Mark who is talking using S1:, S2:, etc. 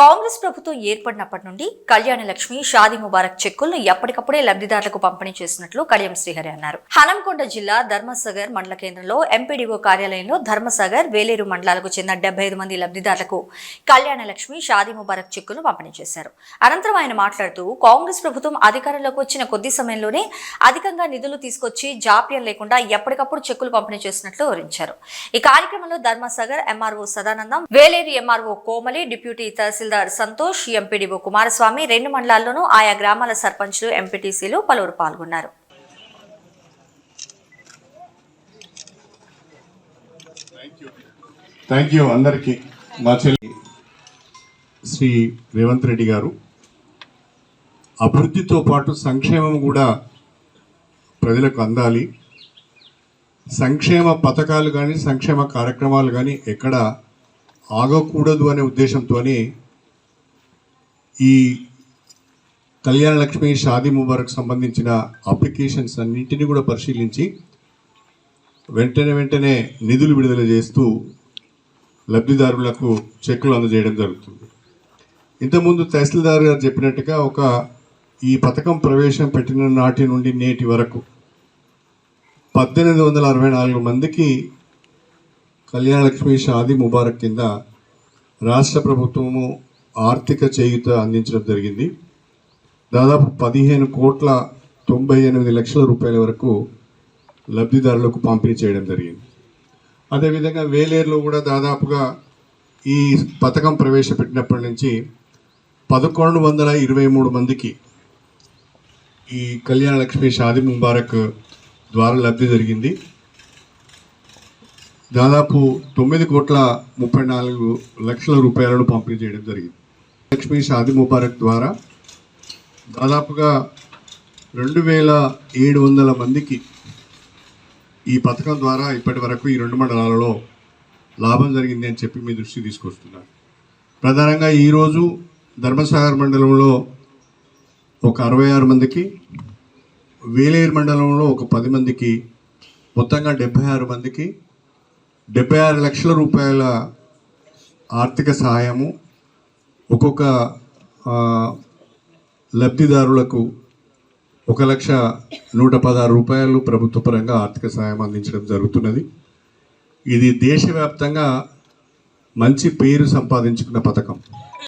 S1: కాంగ్రెస్ ప్రభుత్వం ఏర్పడినప్పటి నుండి కళ్యాణ లక్ష్మి షాదీ ముబారక్ చెక్కులను ఎప్పటికప్పుడే లబ్ధిదారులకు పంపిణీ చేసినట్లు కడియం శ్రీహరి అన్నారు. హనంకొండ జిల్లా ధర్మసాగర్ మండల కేంద్రంలో ఎంపీడీఓ కార్యాలయంలో ధర్మసాగర్, వేలేరు మండలాలకు చెందిన 75 మంది లబ్ధిదారులకు కళ్యాణ లక్ష్మి షాదీ ముబారక్ చెక్కులను పంపిణీ చేశారు. అనంతరం ఆయన మాట్లాడుతూ కాంగ్రెస్ ప్రభుత్వం అధికారంలోకి వచ్చిన కొద్ది సమయంలోనే అధికంగా నిధులు తీసుకొచ్చి జాప్యం లేకుండా ఎప్పటికప్పుడు చెక్కులు పంపిణీ చేసినట్లు వివరించారు. ఈ కార్యక్రమంలో Dharmasagar MRO Sadanandam, Veleru MRO Komali, deputy tahsildar Santosh, MPDO Kumaraswamy, 2 మండలాల్లోనూ ఆయా గ్రామాల సర్పంచ్లు, ఎంపీటీసీలు పలువురు పాల్గొన్నారు.
S2: థ్యాంక్ యూ అందరికీ. మా చెల్లి శ్రీ రేవంత్ రెడ్డి గారు అభివృద్ధితో పాటు సంక్షేమం కూడా ప్రజలకు అందాలి, సంక్షేమ పథకాలు కానీ సంక్షేమ కార్యక్రమాలు కానీ ఎక్కడ ఆగకూడదు అనే ఉద్దేశంతో ఈ కళ్యాణ లక్ష్మి షాదీ ముబారక్ సంబంధించిన అప్లికేషన్స్ అన్నింటినీ కూడా పరిశీలించి వెంటనే నిధులు విడుదల చేస్తూ లబ్ధిదారులకు చెక్కులు అందజేయడం జరుగుతుంది. ఇంతకుముందు తహసీల్దార్ గారు చెప్పినట్టుగా ఈ పథకం ప్రవేశం పెట్టిన నాటి నుండి నేటి వరకు 1864 మందికి కళ్యాణ లక్ష్మి షాదీ ముబారక్ కింద రాష్ట్ర ప్రభుత్వము ఆర్థిక చేయూత అందించడం జరిగింది. దాదాపు 15,98,00,000 రూపాయల వరకు లబ్ధిదారులకు పంపిణీ చేయడం జరిగింది. అదేవిధంగా వేలేరులో కూడా దాదాపుగా ఈ పథకం ప్రవేశపెట్టినప్పటి నుంచి 1123 మందికి ఈ కళ్యాణ లక్ష్మి షాదీ ముబారక్ ద్వారా లబ్ధి జరిగింది. దాదాపు 9,34,00,000 రూపాయలను పంపిణీ చేయడం జరిగింది. లక్ష్మి షాదీ ముబారక్ ద్వారా దాదాపుగా 2,700 మందికి ఈ పథకం ద్వారా ఇప్పటి వరకు ఈ 2 మండలాలలో లాభం జరిగింది అని చెప్పి మీ దృష్టికి తీసుకొస్తున్నారు. ప్రధానంగా ఈరోజు ధర్మసాగర్ మండలంలో ఒక 66 మందికి, వేలేరు మండలంలో ఒక 10 మందికి, మొత్తంగా 76 మందికి 76 లక్షల రూపాయల ఆర్థిక సహాయము ఒక్కొక్క లబ్ధిదారులకు 1,116 రూపాయలు ప్రభుత్వ పరంగా ఆర్థిక సహాయం అందించడం జరుగుతున్నది. ఇది దేశవ్యాప్తంగా మంచి పేరు సంపాదించుకున్న పథకం.